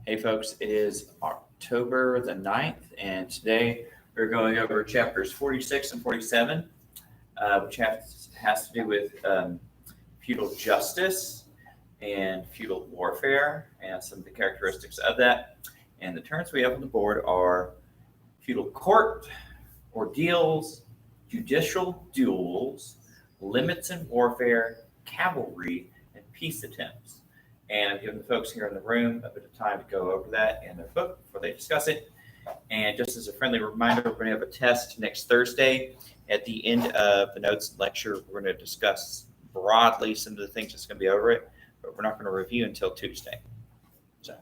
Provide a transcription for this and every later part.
Hey folks, it is October the 9th, and today we're going over chapters 46 and 47, which has to do with feudal justice and feudal warfare and some of the characteristics of that. And the terms we have on the board are feudal court, ordeals, judicial duels, limits in warfare, cavalry, and peace attempts. And I'm giving the folks here in the room a bit of time to go over that in their book before they discuss it. And just as a friendly reminder, we're going to have a test next Thursday. At the end of the notes lecture, we're going to discuss broadly some of the things that's going to be over it, but we're not going to review until Tuesday. So.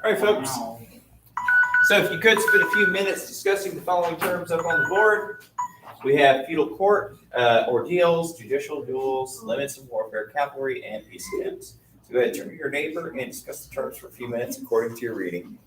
All right, folks. So if you could spend a few minutes discussing the following terms up on the board. We have feudal court, ordeals, judicial duels, limits in warfare, cavalry, and peace attempts. So go ahead and turn to your neighbor and discuss the terms for a few minutes according to your reading.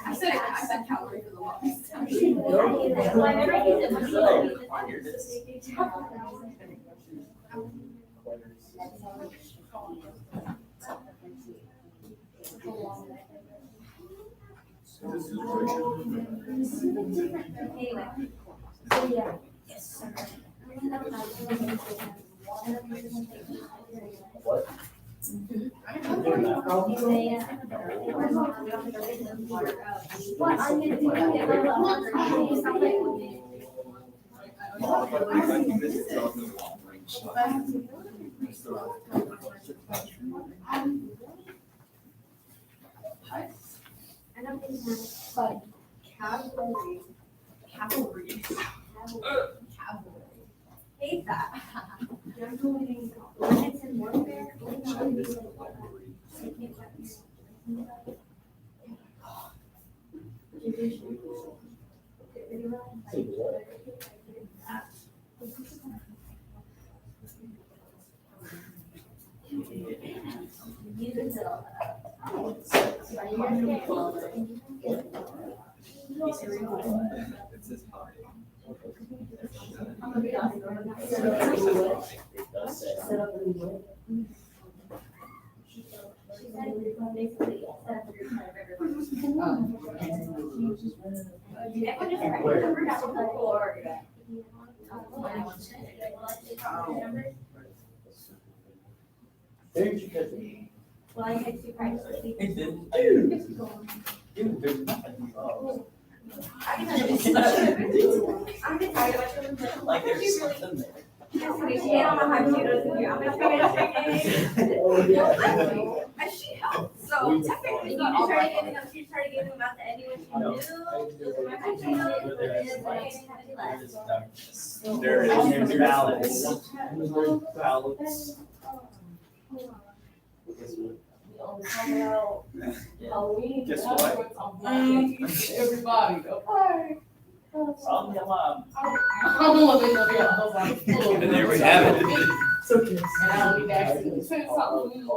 I said cavalry for the longest time. What? Cavalry. Hate that. Limits in warfare. Well, I had to practice. Dude, there's nothing. I'm excited. Like there's something there. I don't know how she does it. I'm And she helped, so technically She not all started right. giving them, she started giving them out to anyone she knew. Just my high school, but then I didn't have any left. There is balance. Balance. Guess what? Everybody, go, hi. From your mom. And there we have it. And I'll be back soon. Say something.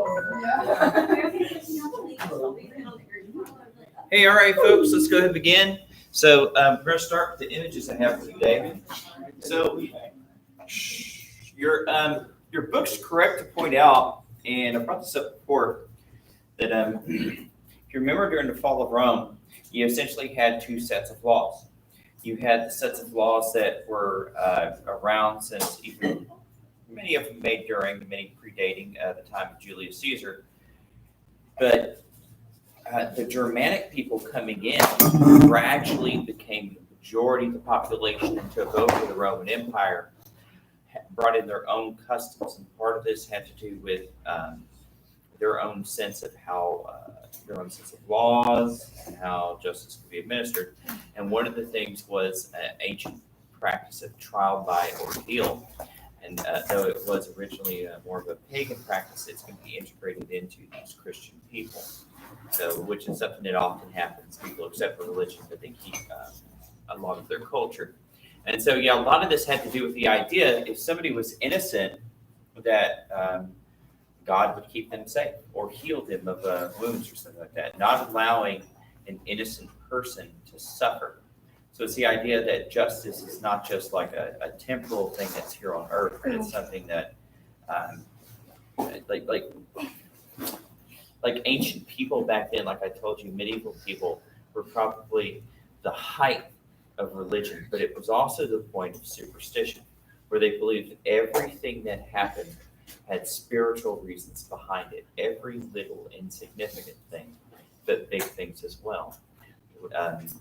Hey, all right, folks, let's go ahead and begin. So we're going to start with the images I have for today. So your book's correct to point out, and I brought this up before, that if you remember during the fall of Rome, you essentially had two sets of laws. You had the sets of laws that were around since even many of them made during, many predating the time of Julius Caesar. But the Germanic people coming in gradually became the majority of the population and took over the Roman Empire, brought in their own customs. And part of this had to do with their own sense of how, their own sense of laws and how justice could be administered. And one of the things was an ancient practice of trial by ordeal. And though it was originally more of a pagan practice, it's going to be integrated into these Christian people. So, which is something that often happens. People accept religion, but they keep a lot of their culture. And so, yeah, a lot of this had to do with the idea if somebody was innocent, that God would keep them safe or heal them of wounds or something like that, not allowing an innocent person to suffer. So it's the idea that justice is not just like a temporal thing that's here on earth, but it's something that, like ancient people back then, like I told you, medieval people were probably the height of religion, but it was also the point of superstition, where they believed that everything that happened had spiritual reasons behind it, every little insignificant thing, but big things as well.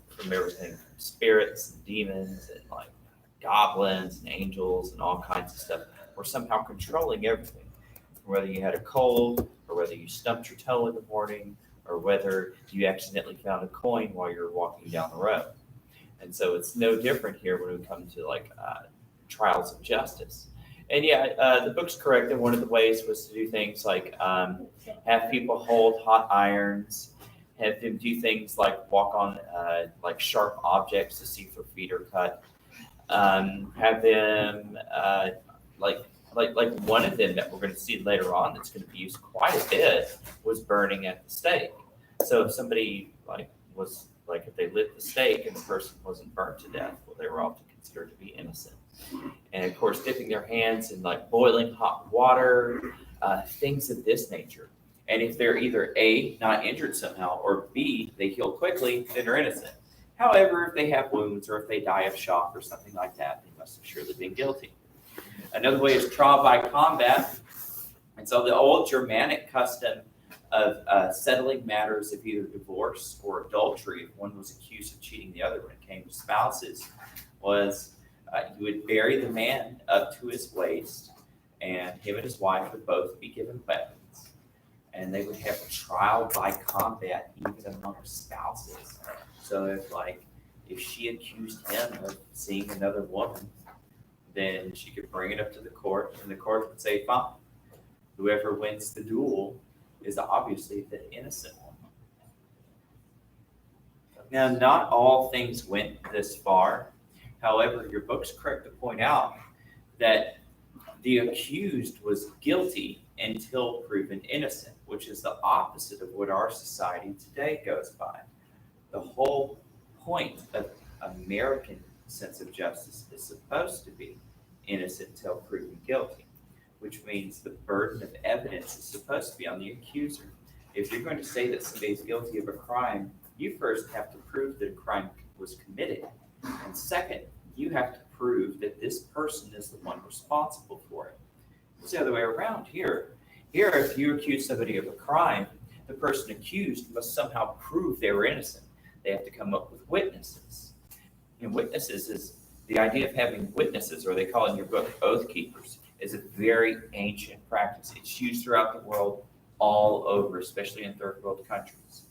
From everything from spirits and demons and like goblins and angels and all kinds of stuff were somehow controlling everything. Whether you had a cold or whether you stumped your toe in the morning or whether you accidentally found a coin while you were walking down the road. And so it's no different here when we come to like trials of justice. And yeah, the book's correct. And one of the ways was to do things like have people hold hot irons, have them do things like walk on like sharp objects to see if their feet are cut. Have them like one of them that we're going to see later on that's going to be used quite a bit was burning at the stake. So if somebody if they lit the stake and the person wasn't burnt to death, well, they were often considered to be innocent. And of course, dipping their hands in like boiling hot water, things of this nature. And if they're either A, not injured somehow, or B, they heal quickly, then they're innocent. However, if they have wounds or if they die of shock or something like that, they must have surely been guilty. Another way is trial by combat. And so the old Germanic custom of settling matters of either divorce or adultery, if one was accused of cheating the other when it came to spouses, was you would bury the man up to his waist, and him and his wife would both be given weapons. And they would have a trial by combat even among spouses. So if she accused him of seeing another woman, then she could bring it up to the court, and the court would say, fine. Whoever wins the duel is obviously the innocent one. Now, not all things went this far. However, your book's correct to point out that the accused was guilty until proven innocent, which is the opposite of what our society today goes by. The whole point of American sense of justice is supposed to be innocent until proven guilty, which means the burden of evidence is supposed to be on the accuser. If you're going to say that somebody's guilty of a crime, you first have to prove that a crime was committed. And second, you have to prove that this person is the one responsible for it. It's the other way around here. Here, if you accuse somebody of a crime, the person accused must somehow prove they were innocent. They have to come up with witnesses. And witnesses is the idea of having witnesses, or they call it in your book oath keepers, is a very ancient practice. It's used throughout the world, all over, especially in third world countries.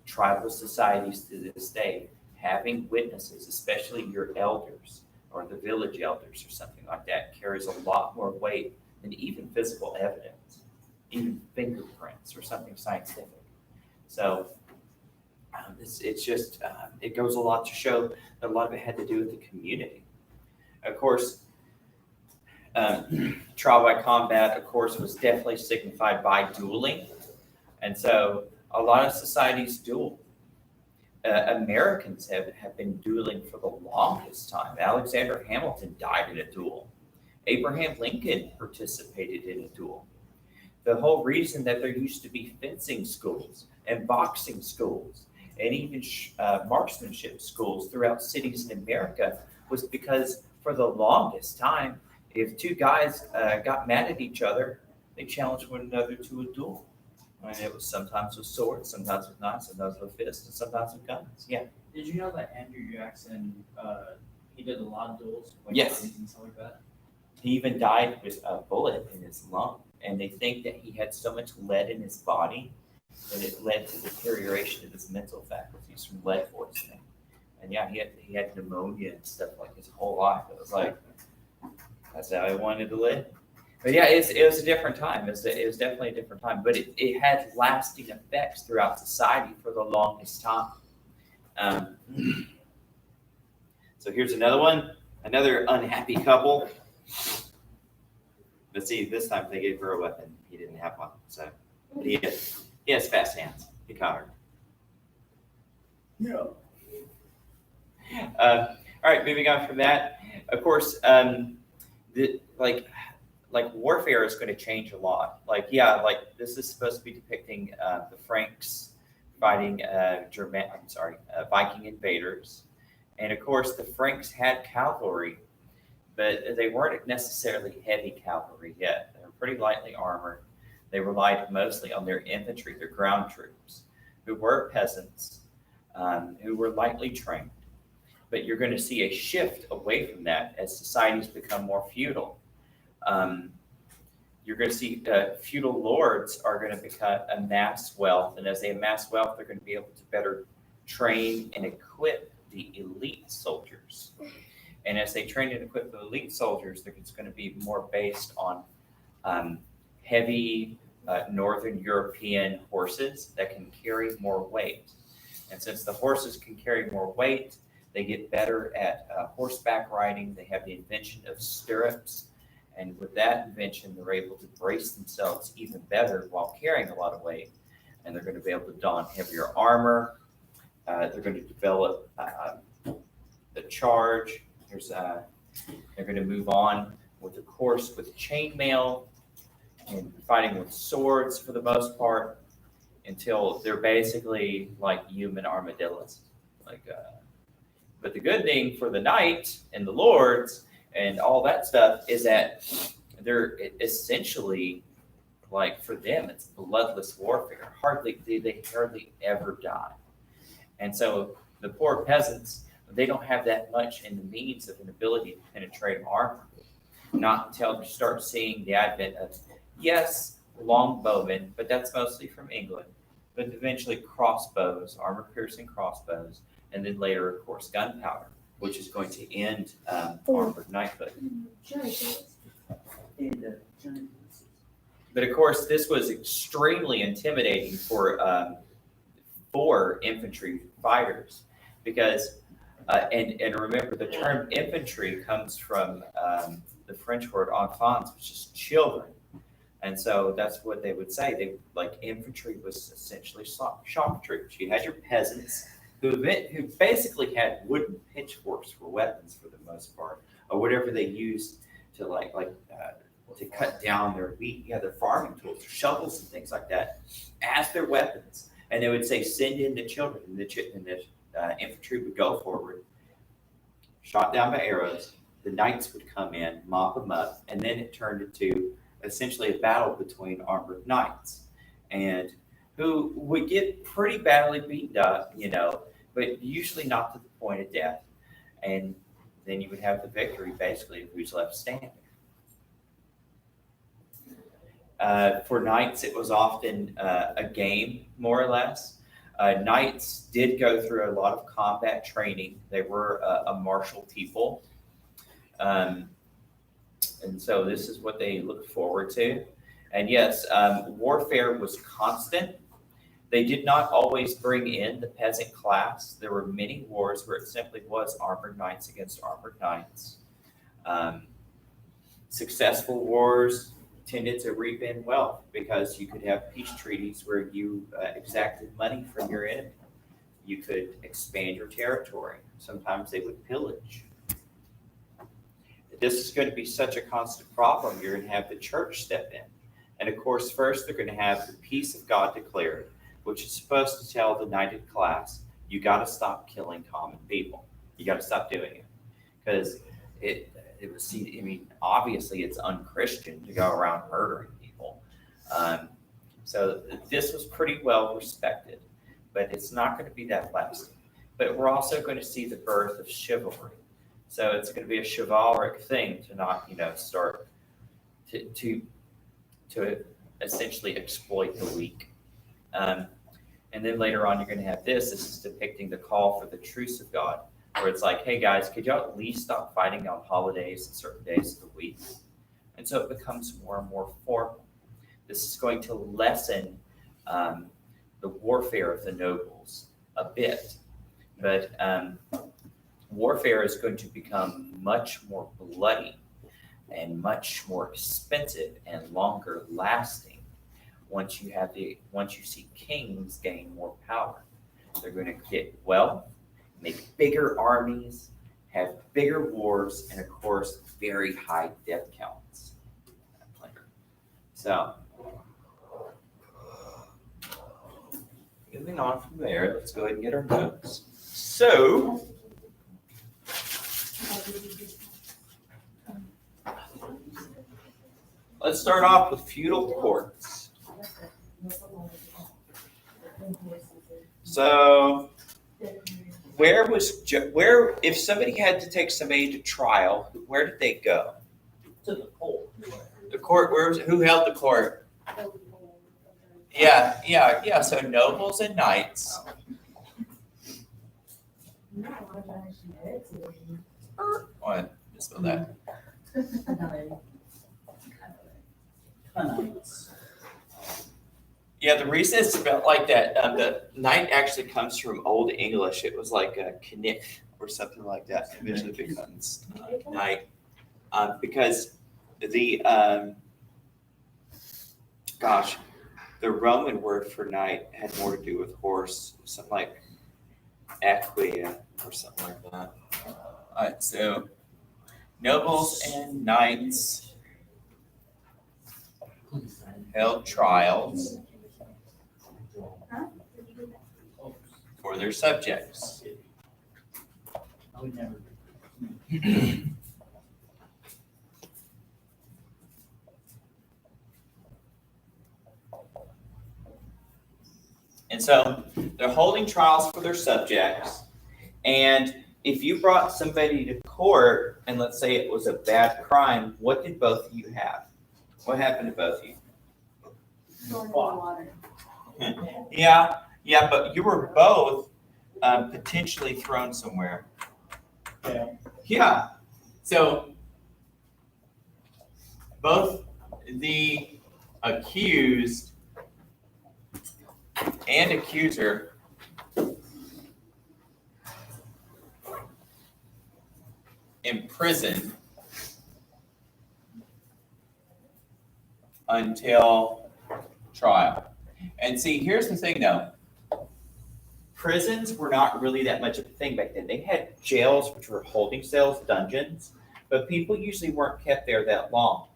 Tribal societies to this day, having witnesses, especially your elders or the village elders or something like that, carries a lot more weight than even physical evidence, even fingerprints or something scientific. So it's just, it goes a lot to show that a lot of it had to do with the community. Of course, trial by combat, of course, was definitely signified by dueling. And so a lot of societies duel. Americans have been dueling for the longest time. Alexander Hamilton died in a duel. Abraham Lincoln participated in a duel. The whole reason that there used to be fencing schools and boxing schools and even marksmanship schools throughout cities in America was because for the longest time, if two guys got mad at each other, they challenged one another to a duel. And it was sometimes with swords, sometimes with knives, sometimes with fists, and sometimes with guns. Yeah. Did you know that Andrew Jackson, he did a lot of duels? Like Yes. And stuff like that? He even died with a bullet in his lung. And they think that he had so much lead in his body that it led to deterioration of his mental faculties from lead poisoning. And yeah, he had pneumonia and stuff like his whole life. It was like, that's how he wanted to live. But yeah, it was a different time. It was definitely a different time. But it had lasting effects throughout society for the longest time. So here's another one, another unhappy couple. But see, this time they gave her a weapon. He didn't have one. So but he has fast hands. He caught her. Yeah. All right, moving on from that. Of course, like warfare is going to change a lot. Like this is supposed to be depicting the Franks fighting Viking invaders, and of course the Franks had cavalry, but they weren't necessarily heavy cavalry yet. They were pretty lightly armored. They relied mostly on their infantry, their ground troops, who were peasants, who were lightly trained. But you're going to see a shift away from that as societies become more feudal. You're going to see feudal lords are going to amass wealth, and as they amass wealth, they're going to be able to better train and equip the elite soldiers. And as they train and equip the elite soldiers, it's going to be more based on heavy Northern European horses that can carry more weight. And since the horses can carry more weight, they get better at horseback riding. They have the invention of stirrups. And with that invention, they're able to brace themselves even better while carrying a lot of weight. And they're going to be able to don heavier armor. They're going to develop the charge. They're going to move on with chainmail and fighting with swords for the most part until they're basically like human armadillos. But the good thing for the knight and the lords and all that stuff is that they're essentially, like, for them, it's bloodless warfare. They hardly ever die. And so the poor peasants, they don't have that much in the means of an ability to penetrate armor. Not until you start seeing the advent of, yes, longbowmen, but that's mostly from England, but eventually crossbows, armor-piercing crossbows, and then later, of course, gunpowder, which is going to end armored knighthood. But of course, this was extremely intimidating for infantry fighters because, and remember, the term infantry comes from the French word enfants, which is children. And so that's what they would say. Infantry was essentially shock troops. You had your peasants who basically had wooden pitchforks for weapons for the most part, or whatever they used to to cut down their wheat. Yeah, their farming tools, shovels and things like that, as their weapons. And they would say, "Send in the children," and the infantry would go forward, shot down by arrows. The knights would come in, mop them up, and then it turned into essentially a battle between armored knights, and who would get pretty badly beaten up, but usually not to the point of death. And then you would have the victory basically of who's left standing. For knights, it was often a game, more or less. Knights did go through a lot of combat training. They were a martial people. And so this is what they looked forward to. And yes, warfare was constant. They did not always bring in the peasant class. There were many wars where it simply was armored knights against armored knights. Successful wars tended to reap in wealth because you could have peace treaties where you exacted money from your enemy. You could expand your territory. Sometimes they would pillage. This is going to be such a constant problem. You're going to have the church step in. And of course, first they're going to have the peace of God declared, which is supposed to tell the knighted class, you got to stop killing common people. You got to stop doing it. Because it was, I mean, obviously it's unchristian to go around murdering people. So this was pretty well respected, but it's not going to be that lasting. But we're also going to see the birth of chivalry. So it's going to be a chivalric thing to not, start to essentially exploit the weak. And then later on, you're going to have this. This is depicting the call for the truce of God, where it's like, hey guys, could y'all at least stop fighting on holidays and certain days of the week? And so it becomes more and more formal. This is going to lessen the warfare of the nobles a bit. But warfare is going to become much more bloody and much more expensive and longer lasting once you see kings gain more power. They're going to get wealth, make bigger armies, have bigger wars, and of course, very high death counts. So, moving on from there, let's go ahead and get our notes. So, let's start off with feudal courts. So, where if somebody had to take somebody to trial, where did they go? To the court. The court. Who held the court? Yeah. So nobles and knights. What? Just spell that. Yeah, the reason it's spelled like that, the knight actually comes from Old English. It was like a knick or something like that. It eventually becomes knight. Because the Roman word for knight had more to do with horse, something like equia or something like that. All right, so nobles and knights held trials for their subjects. I would never. And so they're holding trials for their subjects. And if you brought somebody to court and let's say it was a bad crime, what did both of you have? What happened to both of you? Yeah, but you were both potentially thrown somewhere. Yeah. So both the accused and accuser imprisoned until trial. And see, here's the thing though. Prisons were not really that much of a thing back then. They had jails, which were holding cells, dungeons, but people usually weren't kept there that long.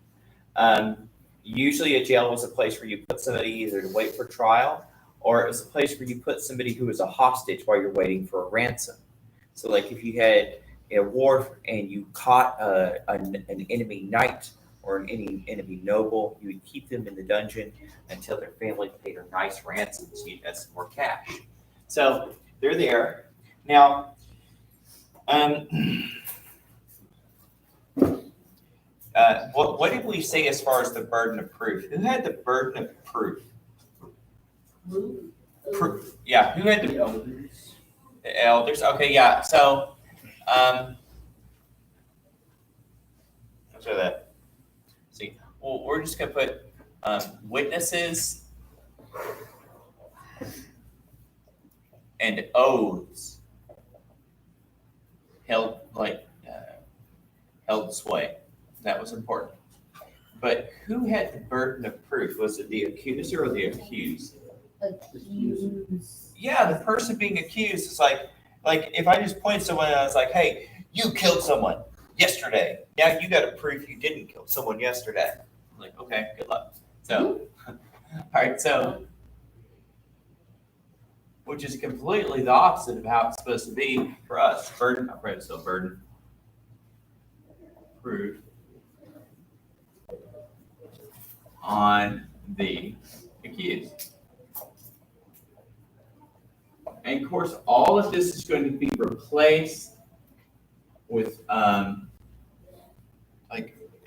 Usually a jail was a place where you put somebody either to wait for trial or it was a place where you put somebody who was a hostage while you're waiting for a ransom. So like if you had a war and you caught an enemy knight or an enemy noble, you would keep them in the dungeon until their family paid a nice ransom so you'd have some more cash. So they're there. Now, what did we say as far as the burden of proof? Who had the burden of proof? Proof. Yeah, who had the elders. elders? Okay, yeah. So, let's do that. See, well, we're just gonna put witnesses and oaths held held sway. That was important. But who had the burden of proof? Was it the accuser or the accused? Accused. Yeah, the person being accused is like if I just point someone and I was like, hey, you killed someone yesterday. Yeah, you got to prove you didn't kill someone yesterday. I'm like, okay, good luck. So, all right, so, which is completely the opposite of how it's supposed to be for us. Burden, I'm afraid it's still burden. Proof on the accused. And of course, all of this is going to be replaced with,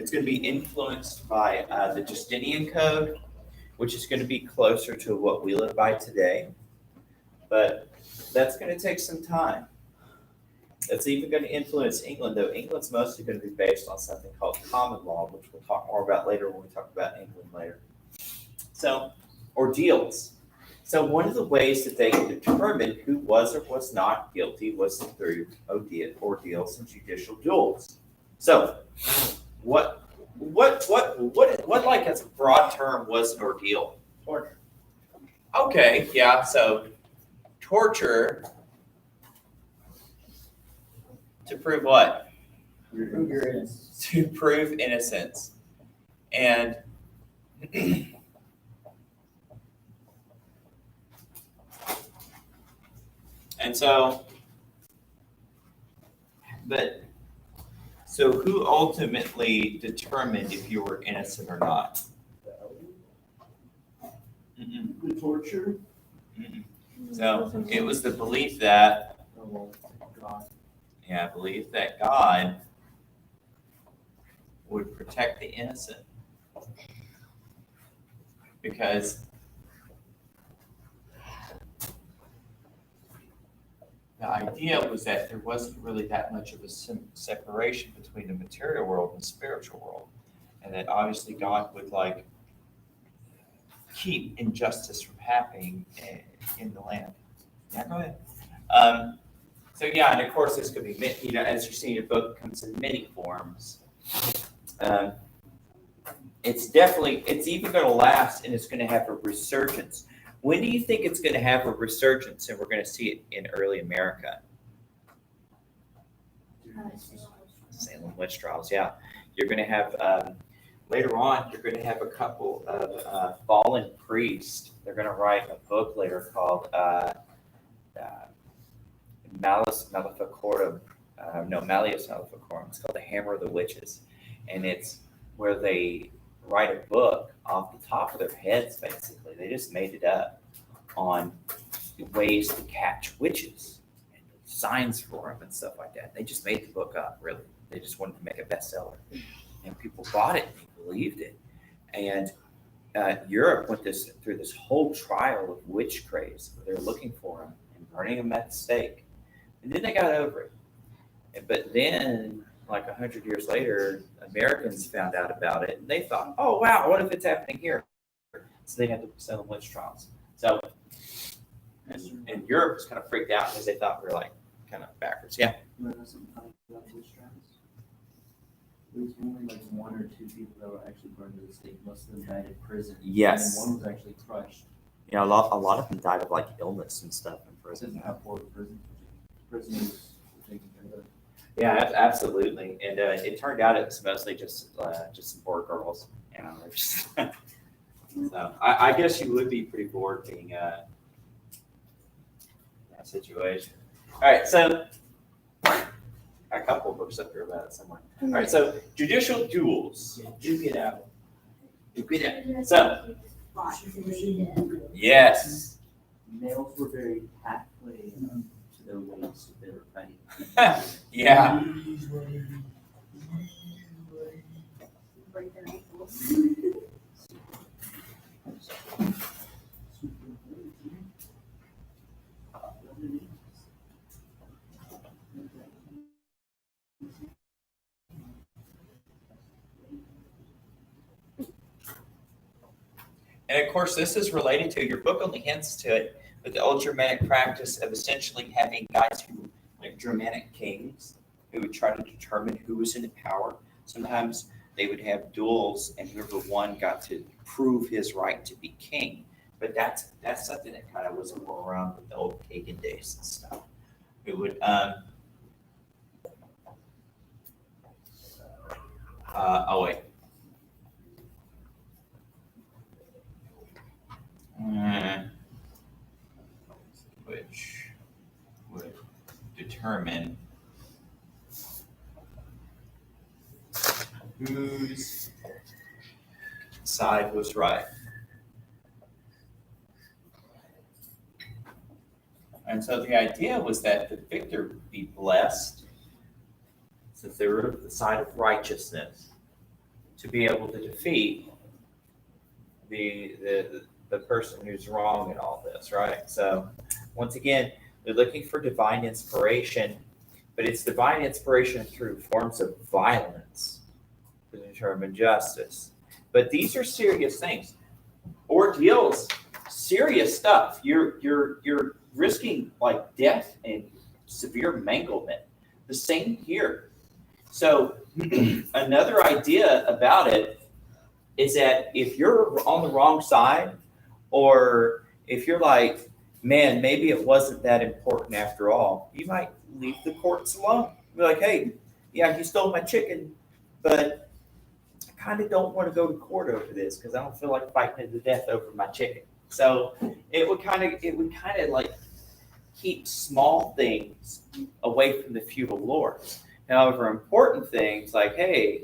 it's going to be influenced by the Justinian Code, which is going to be closer to what we live by today. But that's going to take some time. That's even going to influence England, though England's mostly going to be based on something called common law, which we'll talk more about later when we talk about England later. So, ordeals. So one of the ways that they could determine who was or was not guilty was through ordeals and judicial duels. So what like as a broad term was an ordeal? Torture. Okay, yeah, so torture to prove what? Prove your innocence. To prove innocence. And so, so who ultimately determined if you were innocent or not? The torture. So it was the belief that, God. belief that God would protect the innocent. Because the idea was that there wasn't really that much of a separation between the material world and the spiritual world. And that obviously God would keep injustice from happening in the land. Yeah, go ahead. So and of course this could be, as you see, your book comes in many forms. It's even going to last, and it's going to have a resurgence. When do you think it's going to have a resurgence, and we're going to see it in early America? Salem witch trials, yeah. You're going to have, later on, you're going to have a couple of fallen priests. They're going to write a book later called Malleus Maleficarum. Malleus Maleficarum. It's called The Hammer of the Witches. And it's where they write a book off the top of their heads, basically. They just made it up on ways to catch witches and signs for them and stuff like that. They just made the book up, really. They just wanted to make a bestseller. And people bought it and they believed it. And Europe went through this whole trial of witch craze. They were looking for them and burning them at the stake. And then they got over it. But then, like 100 years later, Americans found out about it, and they thought, oh, wow, what if it's happening here? So they had to sell them witch trials. So, and Europe was kind of freaked out because they thought we were kind of backwards. Yeah. You want to know something funny about witch trials? There was only one or two people that were actually burned to the stake. Most of them died in prison. Yes. And one was actually crushed. A lot of them died of illness and stuff in This prison. isn't how poor prisoners were taken care of. Yeah, absolutely. And it turned out it was mostly just some poor girls. So I guess you would be pretty bored being in that situation. All right, so a couple of books up here about it somewhere. All right, so judicial duels. Yeah, do get out. So yes. Males were very halfway to their waist if they were fighting. Yeah. And of course, this is related to, your book only hints to it, but the old Germanic practice of essentially having guys who, like Germanic kings, who would try to determine who was in power. Sometimes they would have duels, and whoever won got to prove his right to be king. But that's something that kind of was more around with the old pagan days and stuff. It would, oh wait. Which would determine whose side was right. And so the idea was that the victor would be blessed, since they were the side of righteousness, to be able to defeat the person who's wrong in all this, right? So once again, they're looking for divine inspiration, but it's divine inspiration through forms of violence to determine justice. But these are serious things. Ordeals, serious stuff. You're risking like death and severe manglement. The same here. So another idea about it is that if you're on the wrong side, or if you're like, man, maybe it wasn't that important after all, you might leave the courts alone. Be like, hey, yeah, you stole my chicken, but I kind of don't want to go to court over this because I don't feel like fighting to the death over my chicken. So it would kind of like keep small things away from the feudal lords. However, important things like, hey,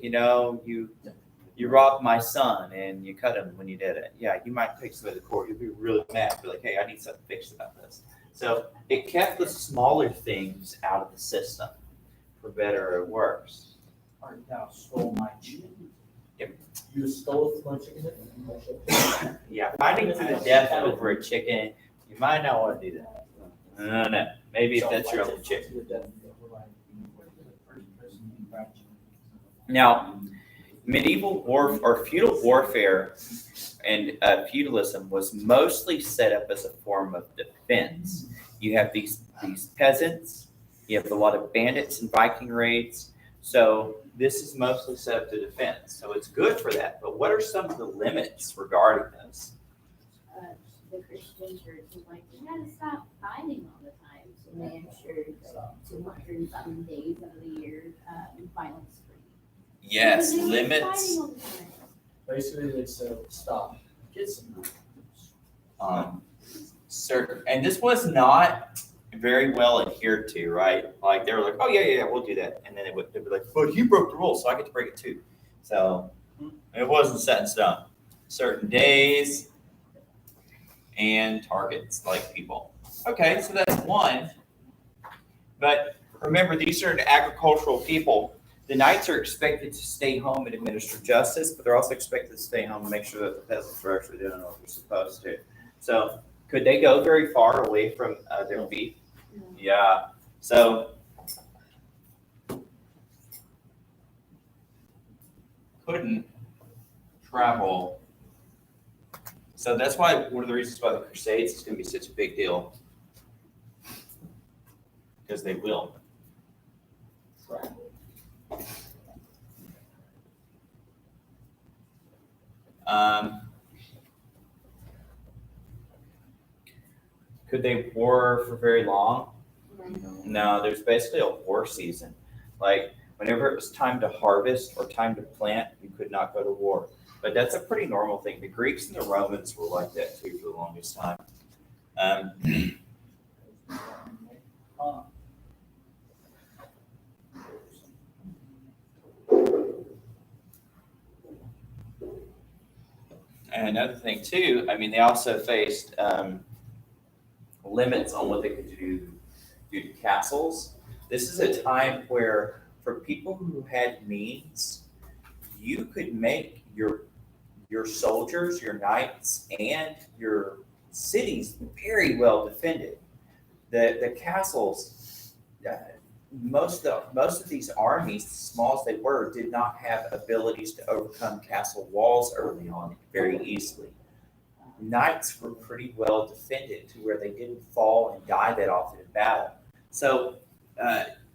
you robbed my son and you cut him when you did it. Yeah, you might take some to the court. You'll be really mad. Be like, hey, I need something fixed about this. So it kept the smaller things out of the system, for better or worse. Art thou stole my chicken? Yep. You stole my chicken? Yeah, fighting to the death over a chicken, you might not want to do that. I don't know. Maybe if that's your own chicken. Now, medieval war or feudal warfare and feudalism was mostly set up as a form of defense. You have these peasants, you have a lot of bandits and Viking raids. So this is mostly set up to defense. So it's good for that. But what are some of the limits regarding this? The Christian church was like, we gotta stop fighting all the time. So they ensured 200-something days out of the year, violence free. Yes, Because they were limits. fighting all the time. Basically, they said, stop, get some. Certain, and this was not very well adhered to, right? Like they were like, oh yeah, we'll do that, and then they'd be like, but he broke the rules, so I get to break it too. So it wasn't set in stone. Certain days and targets, like people. Okay, so that's one. But remember, these are agricultural people. The knights are expected to stay home and administer justice, but they're also expected to stay home and make sure that the peasants are actually doing what they're supposed to. So could they go very far away from their feet? No. Yeah. So couldn't travel. So that's why one of the reasons why the Crusades is going to be such a big deal, because they will travel. Could they war for very long? No, there's basically a war season. Like whenever it was time to harvest or time to plant, you could not go to war. But that's a pretty normal thing. The Greeks and the Romans were like that too for the longest time. And another thing too, I mean, they also faced limits on what they could do to castles. This is a time where for people who had means, you could make your soldiers, your knights, and your cities very well defended. The castles, most of these armies, small as they were, did not have abilities to overcome castle walls early on very easily. knights were pretty well defended to where they didn't fall and die that often in battle. So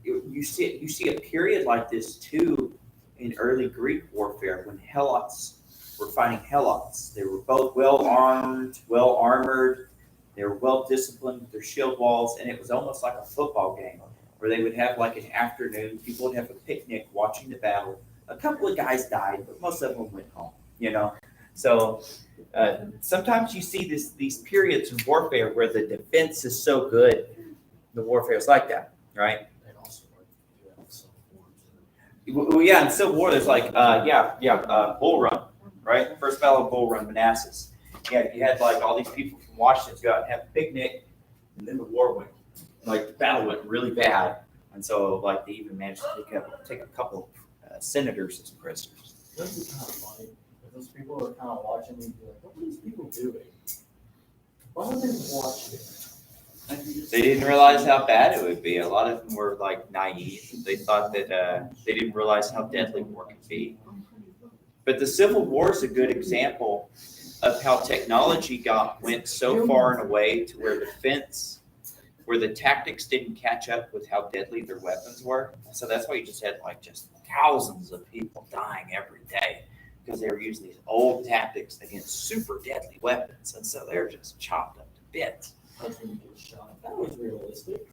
you see a period like this too in early Greek warfare when Helots were fighting Helots. They were both well armored, they were well disciplined with their shield walls, and it was almost like a football game where they would have like an afternoon, people would have a picnic watching the battle. A couple of guys died, but most of them went home, you know. So sometimes you see these periods in warfare where the defense is so good, the warfare is like that, right? And also, like, you have some forms Well, yeah, in Civil War, there's like, Bull Run, right? First Battle of Bull Run, Manassas. Yeah, you had like all these people from Washington go out and have a picnic, and then the war went, like the battle went really bad, and so like they even managed to take a couple of senators as prisoners. This is kind of funny. If those people are kind of watching me, be like, what are these people doing? Why are they watching? They didn't realize how bad it would be. A lot of them were like naive. They thought that they didn't realize how deadly war could be. But the Civil War is a good example of how technology went so far and away to where the tactics didn't catch up with how deadly their weapons were. So that's why you just had like just thousands of people dying every day because they were using these old tactics against super deadly weapons. And so they're just chopped up to bits. That's when you get shot. That was realistic.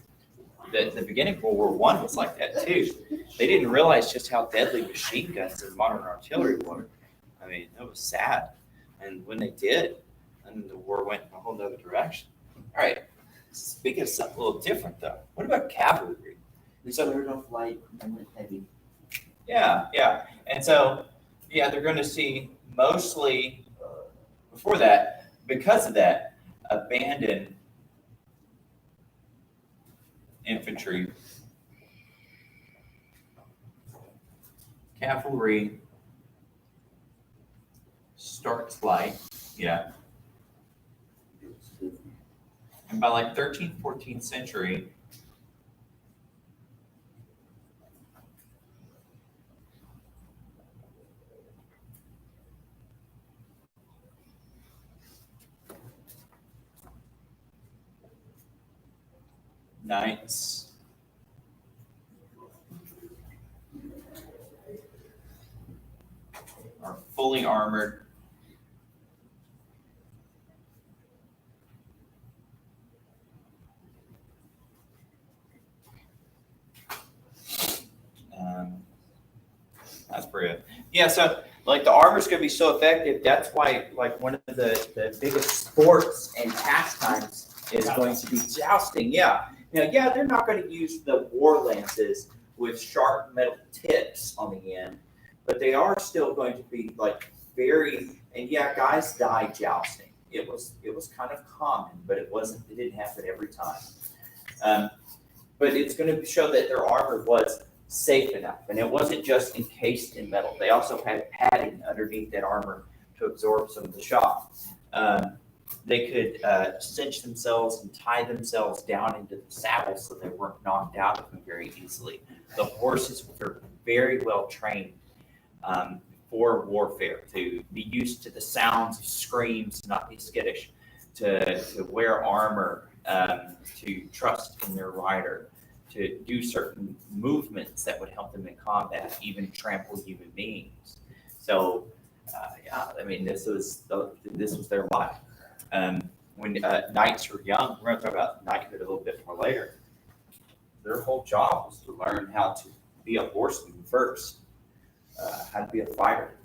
The beginning of World War I was like that too. They didn't realize just how deadly machine guns and modern artillery were. I mean, it was sad. And when they did, then the war went in a whole other direction. All right. Speaking of something a little different though, what about cavalry? They started off light and went heavy. Yeah. And so, they're going to see mostly, before that, because of that, abandoned infantry, cavalry starts light, and by like 13th, 14th century, knights are fully armored. That's pretty good. Yeah, so like the armor's gonna be so effective. That's why like one of the biggest sports and pastimes is going to be jousting. Yeah. Now, they're not going to use the war lances with sharp metal tips on the end, but they are still going to be like guys die jousting. It was kind of common, but it didn't happen every time. But it's going to show that their armor was safe enough, and it wasn't just encased in metal. They also had padding underneath that armor to absorb some of the shock. They could cinch themselves and tie themselves down into the saddle so they weren't knocked out of them very easily. The horses were very well trained for warfare, to be used to the sounds of screams, to not be skittish, to wear armor, to trust in their rider, to do certain movements that would help them in combat, even trample human beings. So, this was their life. When knights were young, we're going to talk about knighthood a little bit more later. Their whole job was to learn how to be a horseman first, how to be a fighter,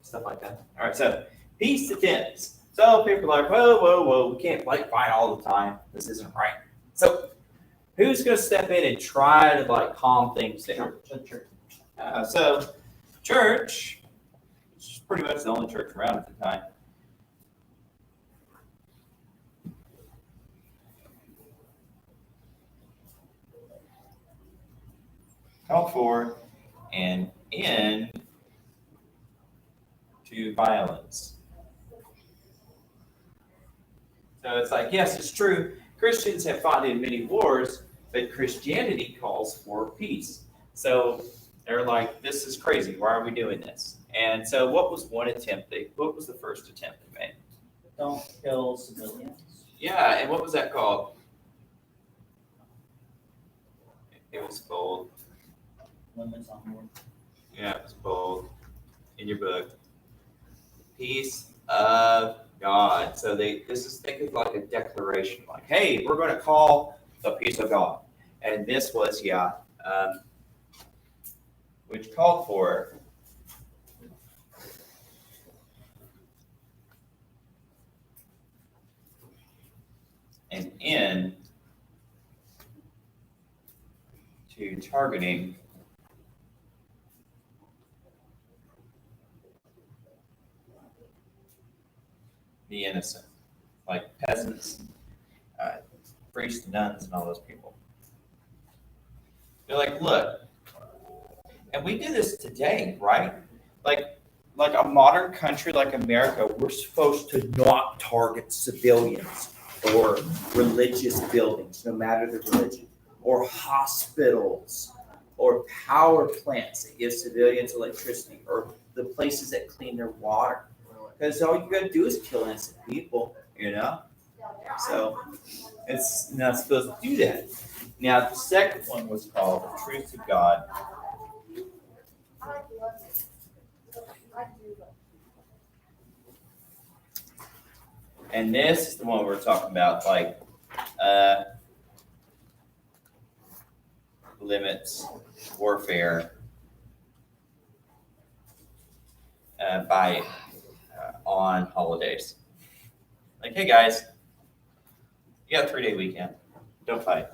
stuff like that. All right, so peace defense. So people are like, whoa, we can't fight all the time. This isn't right. So who's going to step in and try to calm things down? Church, which is pretty much the only church around at the time. Call for an end to violence. So it's like, yes, it's true. Christians have fought in many wars, but Christianity calls for peace. So they're like, this is crazy. Why are we doing this? And so what was one attempt? What was the first attempt they made? Don't kill civilians. Yeah, and what was that called? It was bold. Limits on war. Yeah, it was bold in your book. Peace of God. So think of like a declaration, like, hey, we're going to call the peace of God. And this was, which called for an end to targeting the innocent, like peasants, priests, nuns, and all those people. They're like, look, and we do this today, right? Like a modern country like America, we're supposed to not target civilians or religious buildings, no matter the religion, or hospitals, or power plants that give civilians electricity, or the places that clean their water. Because all you gotta do is kill innocent people, So it's not supposed to do that. Now the second one was called the truth of God. And this is the one we're talking about, like limits warfare on holidays. Like, hey guys, you got a 3-day weekend. Don't fight.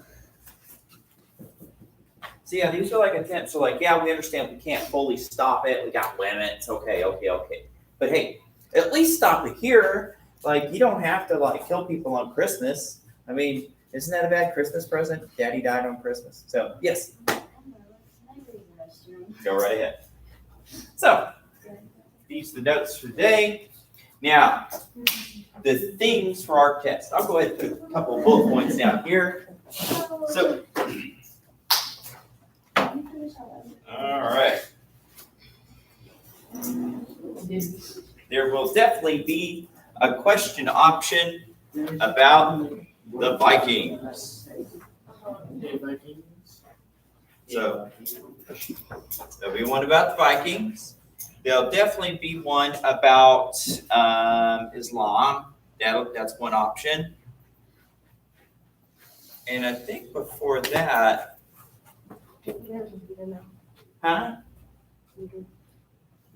So yeah, these are like attempts. So like, yeah, we understand we can't fully stop it. We got limits. Okay. But hey, at least stop it here. Like, you don't have to like kill people on Christmas. I mean, isn't that a bad Christmas present? Daddy died on Christmas. So yes, go right ahead. So these are the notes for today. Now, the things for our test. I'll go ahead and put a couple of bullet points down here. So, all right. There will definitely be a question option about the Vikings. So there'll be one about the Vikings. There'll definitely be one about Islam. That's one option. And I think before that, huh? Can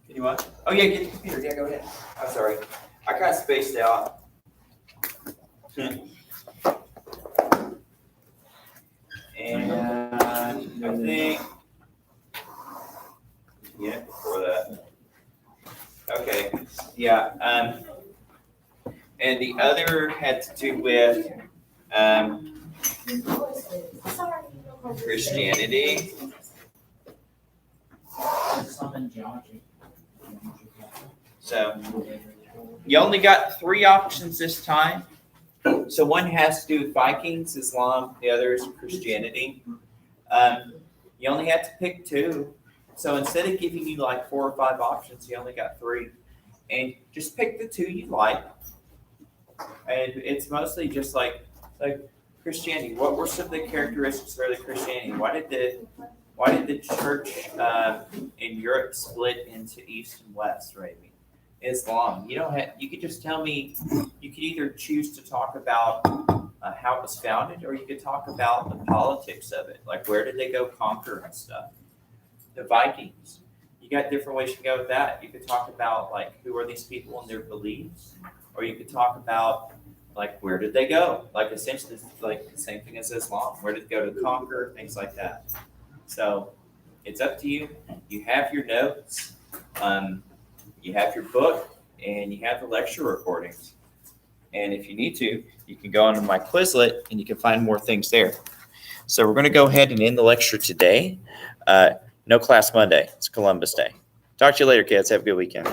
you watch? Oh yeah, get the computer. Yeah, go ahead. I'm sorry. I kind of spaced out. And I think, yeah, before that. Okay, yeah. And the other had to do with Christianity. Some in geometry. So you only got 3 options this time. So one has to do with Vikings, Islam. The other is Christianity. You only have to pick 2. So instead of giving you like 4 or 5 options, you only got 3. And just pick the 2 you like. And it's mostly just like Christianity. What were some of the characteristics of early Christianity? Why did the church in Europe split into East and West, right? Islam. You could just tell me. You could either choose to talk about how it was founded, or you could talk about the politics of it, like where did they go conquer and stuff. The Vikings. You got different ways to go with that. You could talk about like who are these people and their beliefs, or you could talk about like where did they go, like essentially like the same thing as Islam. Where did they go to conquer, things like that. So it's up to you. You have your notes, you have your book, and you have the lecture recordings. And if you need to, you can go onto my Quizlet and you can find more things there. So we're going to go ahead and end the lecture today. No class Monday. It's Columbus Day. Talk to you later, kids. Have a good weekend.